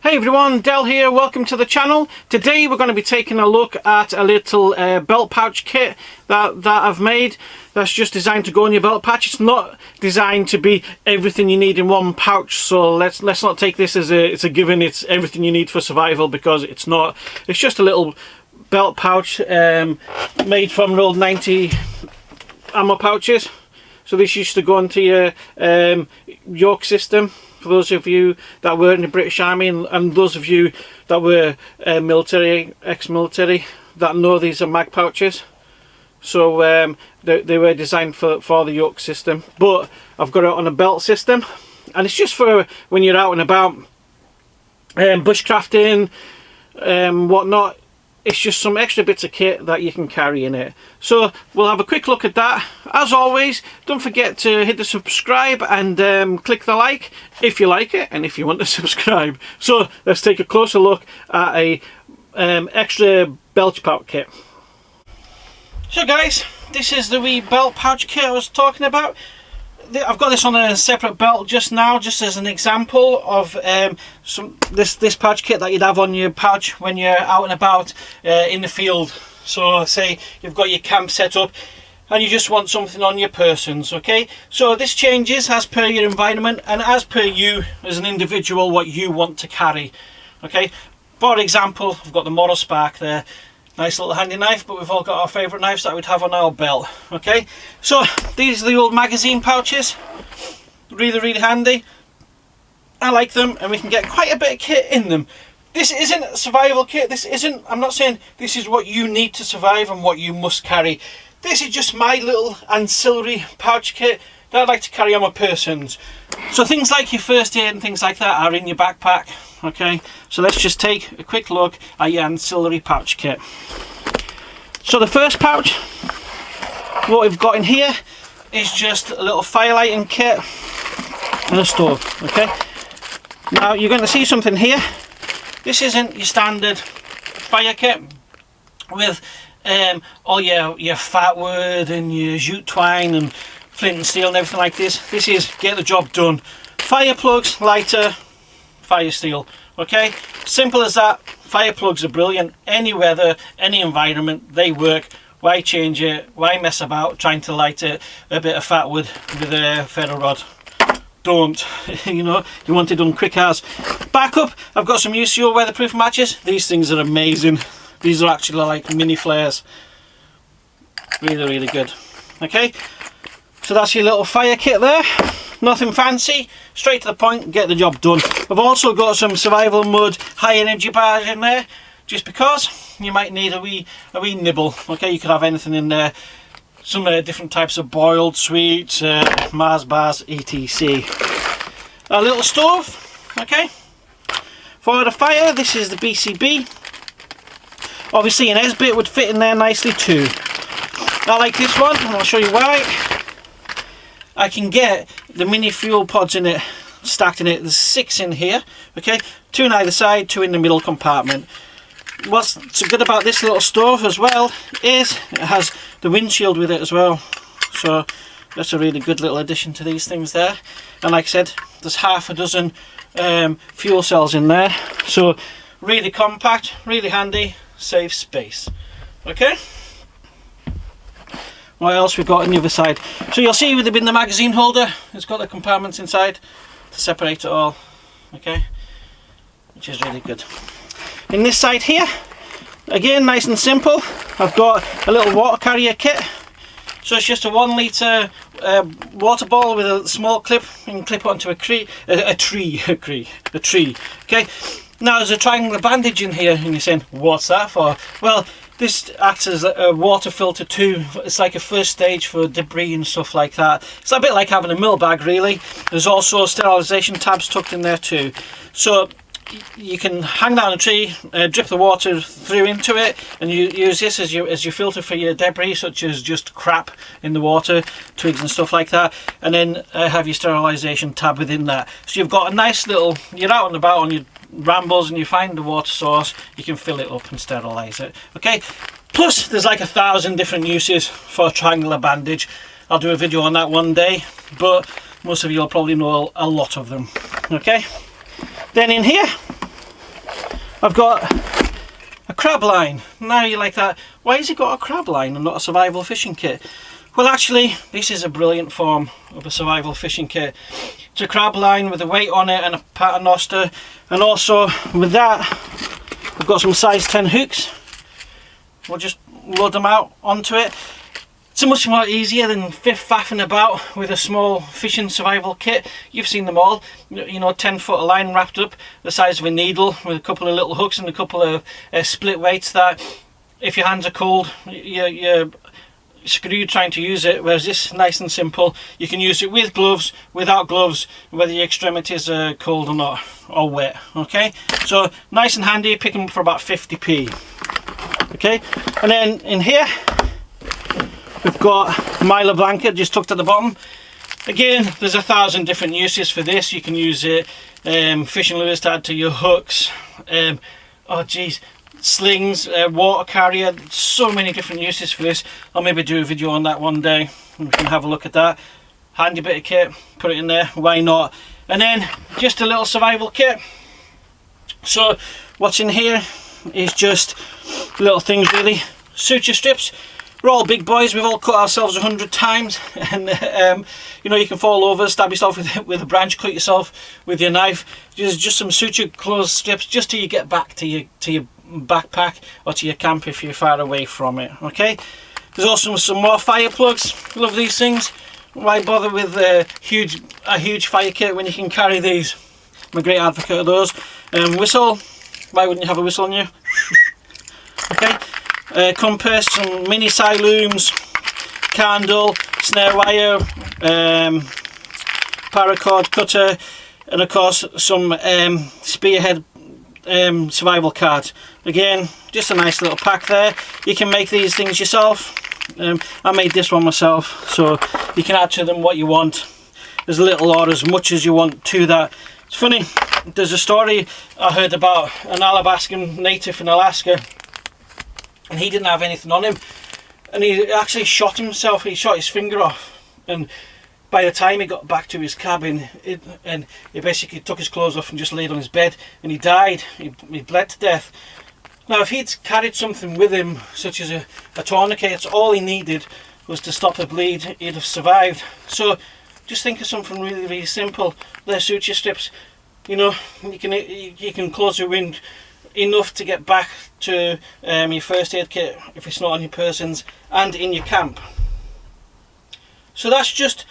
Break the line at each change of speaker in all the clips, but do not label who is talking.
Hey everyone, Del here, welcome to the channel. Today we're going to be taking a look at a little belt pouch kit that I've made that's just designed to go in your belt pouch. It's not designed to be everything you need in one pouch, so let's not take this as it's a given, it's everything you need for survival, because it's not. It's just a little belt pouch made from an old 90 ammo pouches. So this used to go into your yoke system. For those of you that were in the British Army and those of you that were military, ex-military, that know these are mag pouches. So they were designed for the yoke system, but I've got it on a belt system, and it's just for when you're out and about bushcrafting, whatnot. It's just some extra bits of kit that you can carry in it. So we'll have a quick look at that. As always, don't forget to hit the subscribe and click the like if you like it and if you want to subscribe. So let's take a closer look at a extra belt pouch kit. So guys, this is the wee belt pouch kit I was talking about. I've got this on a separate belt just now, just as an example of this pouch kit that you'd have on your pouch when you're out and about in the field. So say you've got your camp set up and you just want something on your persons, okay? So this changes as per your environment and as per you as an individual, what you want to carry, okay? For example, I've got the Morrow Spark there. Nice little handy knife, but we've all got our favourite knives that we'd have on our belt, okay? So these are the old magazine pouches, really handy. I like them, and we can get quite a bit of kit in them. This isn't a survival kit. I'm not saying this is what you need to survive and what you must carry. This is just my little ancillary pouch kit that I'd like to carry on my persons. So things like your first aid and things like that are in your backpack, okay? So let's just take a quick look at your ancillary pouch kit. So the first pouch, what we've got in here is just a little fire lighting kit and a stove, okay? Now you're going to see something here. This isn't your standard fire kit with all your fat wood and your jute twine and flint and steel and everything like this. This is get the job done. Fire plugs, lighter, fire steel, okay? Simple as that. Fire plugs are brilliant. Any weather, any environment, they work. Why change it? Why mess about trying to light a bit of fat wood with a ferro rod? Don't. You know, you want it done quick as. Back up, I've got some UCO weatherproof matches. These things are amazing. These are actually like mini flares. Really good, okay? So that's your little fire kit there. Nothing fancy, straight to the point, get the job done. I've also got some survival mode high energy bars in there, just because you might need a wee nibble. Okay, you could have anything in there. Some different types of boiled sweets, Mars bars, etc. A little stove, okay. For the fire, this is the BCB. Obviously an S-bit would fit in there nicely too. I like this one, and I'll show you why. I can get the mini fuel pods in it, stacked in it. There's 6 in here, okay? 2 on either side, 2 in the middle compartment. What's so good about this little stove as well is it has the windshield with it as well. So that's a really good little addition to these things there. And like I said, there's half a dozen fuel cells in there. So really compact, really handy, saves space, okay? What else we've got on the other side? So you'll see within the magazine holder, it's got the compartments inside to separate it all, okay? Which is really good. In this side here, again, nice and simple. I've got a little water carrier kit. So it's just a 1 litre water bottle with a small clip. You can clip it onto a tree, okay? Now there's a triangular bandage in here, and you're saying, what's that for? Well, this acts as a water filter too. It's like a first stage for debris and stuff like that. It's a bit like having a mill bag, really. There's also sterilisation tabs tucked in there too. So you can hang that on a tree, drip the water through into it, and you use this as your filter for your debris, such as just crap in the water, twigs and stuff like that, and then have your sterilisation tab within that. So you've got a nice little, you're out and about on your rambles and you find the water source, you can fill it up and sterilise it, okay? Plus there's like 1,000 different uses for a triangular bandage. I'll do a video on that one day, but most of you will probably know a lot of them, okay? Then in here I've got a crab line. Now you're like that, why has it got a crab line and not a survival fishing kit? Well, actually, this is a brilliant form of a survival fishing kit. It's a crab line with a weight on it and a paternoster, and also with that I've got some size 10 hooks. We'll just load them out onto it. It's much more easier than faffing about with a small fishing survival kit. You've seen them all, you know, 10-foot line wrapped up the size of a needle with a couple of little hooks and a couple of split weights that if your hands are cold you're screwed trying to use it, whereas this nice and simple. You can use it with gloves, without gloves, whether your extremities are cold or not, or wet. Okay, so nice and handy, pick them up for about 50p. Okay, and then in here we've got a Mylar blanket just tucked at the bottom. Again, there's 1,000 different uses for this. You can use it fishing lures to add to your hooks, oh geez, slings, water carrier, so many different uses for this. I'll maybe do a video on that one day and we can have a look at that. Handy bit of kit, put it in there, why not? And then just a little survival kit. So what's in here is just little things really. Suture strips. We're all big boys, we've all cut ourselves 100 times, and you know, you can fall over, stab yourself with a branch, cut yourself with your knife. There's just some suture clothes strips just till you get back to your backpack or to your camp if you're far away from it. Okay, there's also some more fire plugs. Love these things. Why bother with a huge fire kit when you can carry these? I'm a great advocate of those. Whistle, why wouldn't you have a whistle on you? Okay, compass, some mini side looms, candle, snare wire, paracord cutter, and of course some spearhead survival cards. Again, just a nice little pack there. You can make these things yourself. I made this one myself, so you can add to them what you want, as little or as much as you want to that. It's funny, there's a story I heard about an Alabaskan native in Alaska, and he didn't have anything on him, and he actually shot himself. He shot his finger off, and by the time he got back to his cabin, he basically took his clothes off and just laid on his bed, and he died. He bled to death. Now, if he'd carried something with him, such as a tourniquet, that's all he needed was to stop the bleed, he'd have survived. So just think of something really, really simple. They're suture strips. You know, you can close your wound enough to get back to your first aid kit if it's not on your persons, and in your camp. So that's just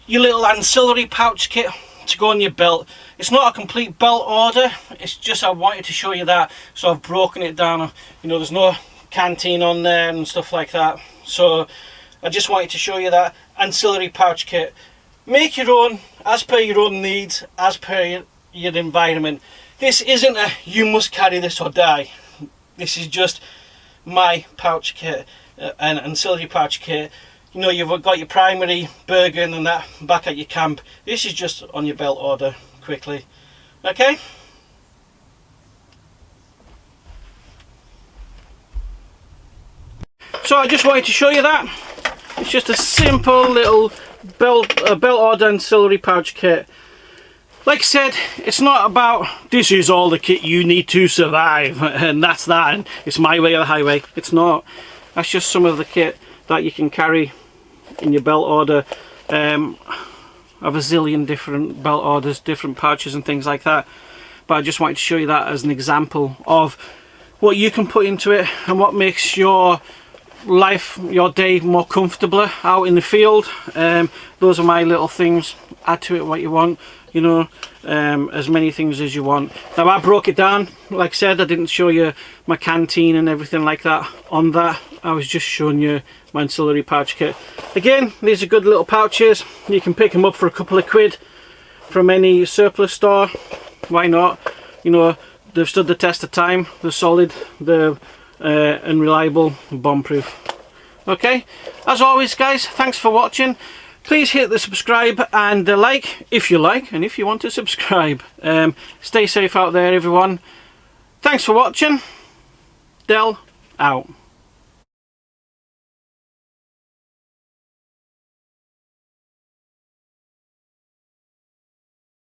your little ancillary pouch kit to go on your belt. It's not a complete belt order, it's just I wanted to show you that, so I've broken it down. You know, there's no canteen on there and stuff like that, so I just wanted to show you that ancillary pouch kit. Make your own as per your own needs, as per your environment. This isn't a you must carry this or die. This is just my pouch kit, an ancillary pouch kit. You know, you've got your primary Bergen and that back at your camp. This is just on your belt order quickly. Okay? So I just wanted to show you that. It's just a simple little belt order ancillary pouch kit. Like I said, it's not about this is all the kit you need to survive and that's that and it's my way or the highway. It's not. That's just some of the kit that you can carry in your belt order. Of a zillion different belt orders, different pouches and things like that, but I just wanted to show you that as an example of what you can put into it and what makes your life, your day more comfortable out in the field. Those are my little things. Add to it what you want, you know, as many things as you want. Now I broke it down, like I said, I didn't show you my canteen and everything like that on that. I was just showing you my ancillary pouch kit. Again, these are good little pouches. You can pick them up for a couple of quid from any surplus store. Why not? You know, they've stood the test of time. They're solid, they're unreliable, bomb-proof. Okay, as always guys, thanks for watching. Please hit the subscribe and the like if you like, and if you want to subscribe. Stay safe out there everyone. Thanks for watching. Del out.